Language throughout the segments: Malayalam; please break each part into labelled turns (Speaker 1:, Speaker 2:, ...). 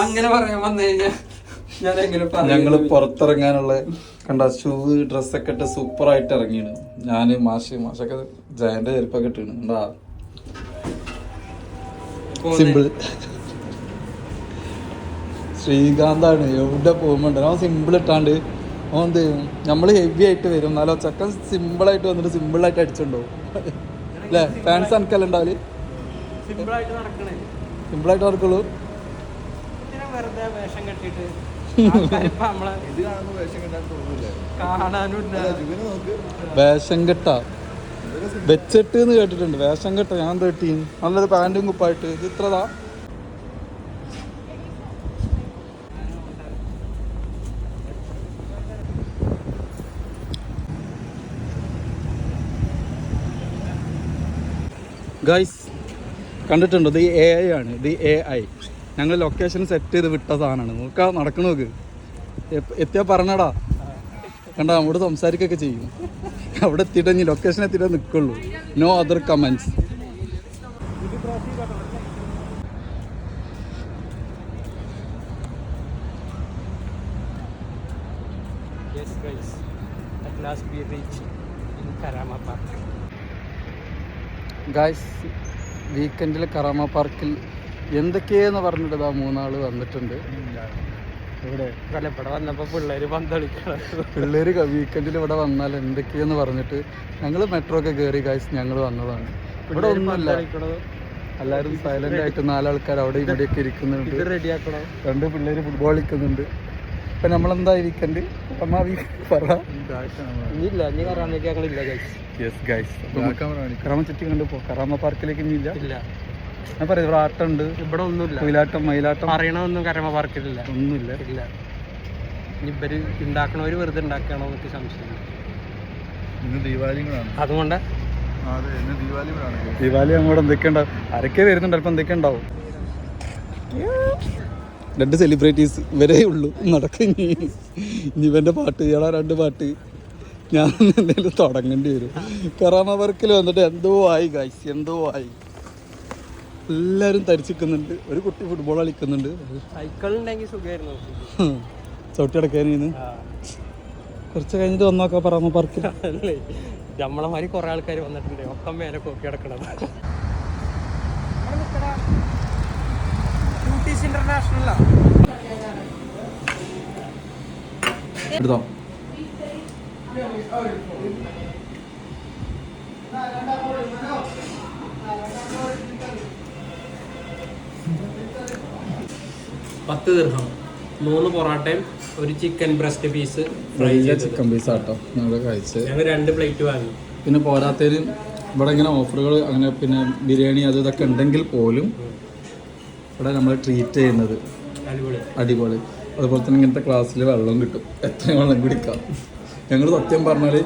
Speaker 1: അങ്ങനെ പറയാൻ വന്നു കഴിഞ്ഞാൽ ഞാൻ എങ്ങനെ
Speaker 2: ഞങ്ങള് പുറത്തിറങ്ങാനുള്ള കണ്ട ഷൂ ഡ്രസ്സൊക്കെ ഇട്ട് സൂപ്പർ ആയിട്ട് ഇറങ്ങിയാണ്. ഞാന് മാഷൊക്കെ ജയന്റെ ചെരുപ്പൊക്കെ ഇട്ടാണ്. എന്താ സിമ്പിൾ ശ്രീകാന്താണ് എവിടെ പോകുമ്പോണ്ട് അവൻ സിമ്പിൾ ഇട്ടാണ്ട് അവൻ എന്ത് ചെയ്യും, നമ്മള് ഹെവി ആയിട്ട് വരും എന്നാലും ചക്കൻ സിമ്പിളായിട്ട് വന്നിട്ട് സിമ്പിളായിട്ട് അടിച്ചിട്ടുണ്ടാവും അല്ലേ? ഫാൻസ് എനിക്കല്ല ഉണ്ടാവല് സിമ്പിളായിട്ട് നടക്കുള്ളൂ. വേഷം കെട്ട വെച്ചിട്ട് എന്ന് കേട്ടിട്ടുണ്ട്. വേഷം കെട്ട ഞാൻ തേട്ടി നല്ലൊരു പാൻറ്റും കുപ്പായിട്ട് ഇത് ഇത്രതാ. ഗൈസ് കണ്ടിട്ടുണ്ടോ? ഇത് AI ആണ്. ഇത് AI ഞങ്ങൾ ലൊക്കേഷൻ സെറ്റ് ചെയ്ത് വിട്ട സാധനമാണ്. നോക്കാം നടക്കണ നോക്ക്. എത്തിയാ പറഞ്ഞടാ കണ്ട നമ്മോട് സംസാരിക്കുകയൊക്കെ ചെയ്യും. അവിടെ എത്തിയിട്ട് ഇനി ലൊക്കേഷൻ എത്തിയിട്ടേ നിൽക്കുള്ളൂ. No other comments. ഗായ്സ് വീക്കെൻഡിൽ കറാമ പാർക്കിൽ എന്തൊക്കെയെന്ന് പറഞ്ഞിട്ട് ഇതാ മൂന്നാള് വന്നിട്ടുണ്ട്. ഇവിടെ വന്നപ്പോൾ പിള്ളേര് വീക്കെൻഡിൽ ഇവിടെ വന്നാൽ എന്തൊക്കെയെന്ന് പറഞ്ഞിട്ട് ഞങ്ങൾ മെട്രോ ഒക്കെ കയറി ഗായ്സ് ഞങ്ങൾ വന്നതാണ്. ഇവിടെ ഒന്നുമില്ല, എല്ലാവരും സൈലന്റ് ആയിട്ട് നാലാൾക്കാർ അവിടെ ഇവിടെയൊക്കെ ഇരിക്കുന്നുണ്ട്. രണ്ട് പിള്ളേര് ഫുട്ബോൾ കളിക്കുന്നുണ്ട്. ഇപ്പൊ നമ്മളെന്താ വീക്കെൻഡ് കറാമ ചുറ്റി കണ്ടു പോ. കറാമ പാർക്കിലേക്ക് ഇല്ല. ഞാൻ പറയാം ഇവിടെ ആട്ടമുണ്ട്, ഇവിടെ ഒന്നുമില്ല. കുയിലാട്ടം മയിലാട്ടം
Speaker 1: അറിയണമൊന്നും കരാമ പാർക്കിലില്ല.
Speaker 2: ഒന്നുമില്ല.
Speaker 1: ഇല്ല. ഇവര് ഉണ്ടാക്കണവര് വെറുതെ ഉണ്ടാക്കണോ എന്നൊക്കെ സംശയം. അതുകൊണ്ട്
Speaker 2: ദീപാവലി അങ്ങോട്ട് എന്തൊക്കെ ഉണ്ടാവും, ആരൊക്കെ വരുന്നുണ്ട്, അല്പം എന്തൊക്കെ ഉണ്ടാവും. രണ്ട് സെലിബ്രിറ്റീസ് ഇവരേ ഉള്ളൂ നടക്കും. ഇനി ഇവന്റെ പാട്ട് ഇയാളാ രണ്ട് പാട്ട് ഞാൻ എന്തെങ്കിലും തുടങ്ങേണ്ടി വരും. കറാമ പാർക്കിൽ വന്നിട്ട് എന്തോ ആയി ഗൈസ്, എന്തോ ആയി. എല്ലാവരും തരിച്ചിക്കുന്നുണ്ട്. ഒരു കുട്ടി ഫുട്ബോൾ കളിക്കുന്നുണ്ട്.
Speaker 1: സൈക്കിളുണ്ടെങ്കിൽ സുഖമായിരുന്നു
Speaker 2: ചവിട്ടി അടക്കാനിന്ന്. കുറച്ച് കഴിഞ്ഞിട്ട് വന്നോക്കാം കറാമ പാർക്കിൽ.
Speaker 1: നമ്മളെ മാതിരി കുറെ ആൾക്കാർ വന്നിട്ടുണ്ട്. ഒക്കെ മേലെ കോപ്പി അടക്കണം. ഇന്റർനാഷണൽ
Speaker 2: എടുത്തോ.
Speaker 1: $10 3 പൊറോട്ടയും ഒരു chicken breast piece
Speaker 2: chicken piece ആട്ടോ ഞങ്ങൾ കഴിച്ച്.
Speaker 1: ഞങ്ങൾ 2 പ്ലേറ്റ് വാങ്ങി.
Speaker 2: പിന്നെ പോരാത്തതിന് ഇവിടെ ഇങ്ങനെ ഓഫറുകൾ അങ്ങനെ പിന്നെ ബിരിയാണി അത് ഇതൊക്കെ ഉണ്ടെങ്കിൽ പോലും ഇവിടെ നമ്മൾ ട്രീറ്റ് ചെയ്യുന്നത് അടിപൊളി. അതുപോലെ തന്നെ ഇങ്ങനത്തെ ക്ലാസ്സിൽ വെള്ളം കിട്ടും. എത്രയും വെള്ളം കുടിക്കാം. ഞങ്ങൾ സത്യം പറഞ്ഞാൽ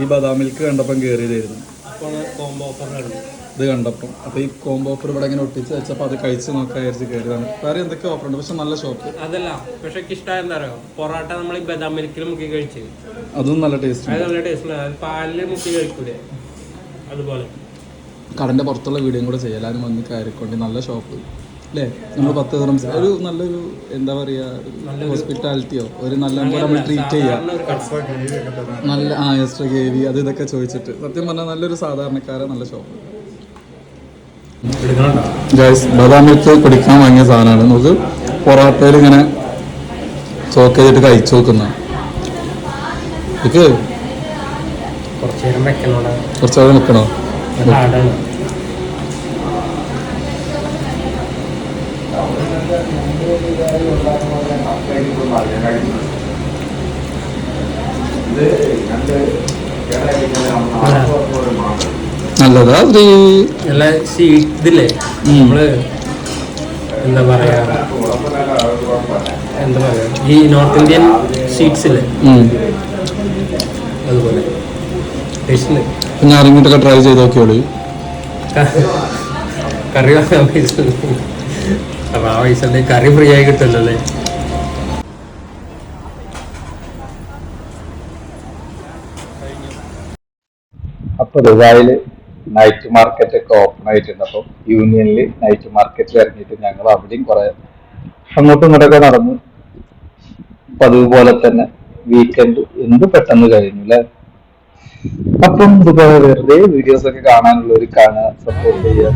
Speaker 2: ഈ ബദാം മിൽക്ക് കണ്ടപ്പം കയറിയതായിരുന്നു ഇത് കണ്ടപ്പം. അപ്പോൾ ഈ കോംബോ ഓഫർ ഇവിടെ ഇങ്ങനെ ഒട്ടിച്ച് വെച്ചപ്പോൾ അത് കഴിച്ച് നോക്കാൻ വിചാരിച്ച് കയറിയതാണ്. വേറെ എന്തൊക്കെ ഓഫർ ഉണ്ട്, പക്ഷെ നല്ല ഷോപ്പ്.
Speaker 1: അതല്ല പക്ഷെ ഇഷ്ടമായ എന്താ പറയുക, പൊറോട്ട നമ്മൾ ഈ ബദാം മിൽക്കിൽ മുക്കി കഴിച്ച്
Speaker 2: അതും നല്ല ടേസ്റ്റ്.
Speaker 1: നല്ല ടേസ്റ്റ്. പാലിൽ മുക്കി കഴിക്കൂലേ അതുപോലെ.
Speaker 2: കടൻ്റെ പുറത്തുള്ള വീഡിയോ കൂടെ ചെയ്യാൻ എല്ലാവരും വന്ന് കയറിക്കൊണ്ട്. നല്ല ഷോപ്പ് അല്ലേ? നമ്മൾ 10 ദിർഹം ഒരു നല്ലൊരു എന്താ പറയുക ഹോസ്പിറ്റാലിറ്റിയോ ഒരു നല്ല നമ്മൾ ട്രീറ്റ് ചെയ്യാം. നല്ല എക്സ്ട്രാ ഗ്രേവി അത് ഇതൊക്കെ ചോദിച്ചിട്ട് സത്യം പറഞ്ഞാൽ നല്ലൊരു സാധാരണക്കാരെ നല്ല ഷോപ്പ്. ഗൈസ് ബദാം മിൽക്ക് കുടിക്കാൻ വാങ്ങിയ സാധനമാണ്. നമുക്ക് പൊറോട്ടയിൽ ഇങ്ങനെ ചോക്ക് ചെയ്തിട്ട് കഴിച്ചു നോക്കുന്ന കുറച്ച് നേരം വെക്കണോ? നല്ലതാ
Speaker 1: ഇതില്ലേ നമ്മള് എന്താ പറയാ ഈ നോർത്ത് ഇന്ത്യൻ സ്വീറ്റ്സ് ഇല്ലേ അതുപോലെ
Speaker 2: ഞാൻ ഇങ്ങോട്ടൊക്കെ ട്രൈ ചെയ്ത് നോക്കിയോളൂ.
Speaker 1: കറി വാങ്ങാൻ പൈസ അപ്പൊ ആ പൈസ കറി ഫ്രീ ആയി കിട്ടുമല്ലോ അല്ലേ.
Speaker 2: അപ്പോൾ ദുബായിൽ നൈറ്റ് മാർക്കറ്റ് ഒക്കെ ഓപ്പൺ ആയിട്ടുണ്ട്. അപ്പം യൂണിയനിൽ നൈറ്റ് മാർക്കറ്റിൽ ഇറങ്ങിയിട്ട് ഞങ്ങൾ അവിടെയും കുറേ
Speaker 3: അങ്ങോട്ടും ഇങ്ങോട്ടൊക്കെ നടന്നു. പതിവ് പോലെ തന്നെ വീക്കെൻഡ് എന്ത് പെട്ടെന്ന് കഴിഞ്ഞു അല്ലെ. അപ്പം ഇതുപോലെ വെറുതെ വീഡിയോസ് ഒക്കെ കാണാനുള്ളവർ കാണുക, സപ്പോർട്ട് ചെയ്യുക.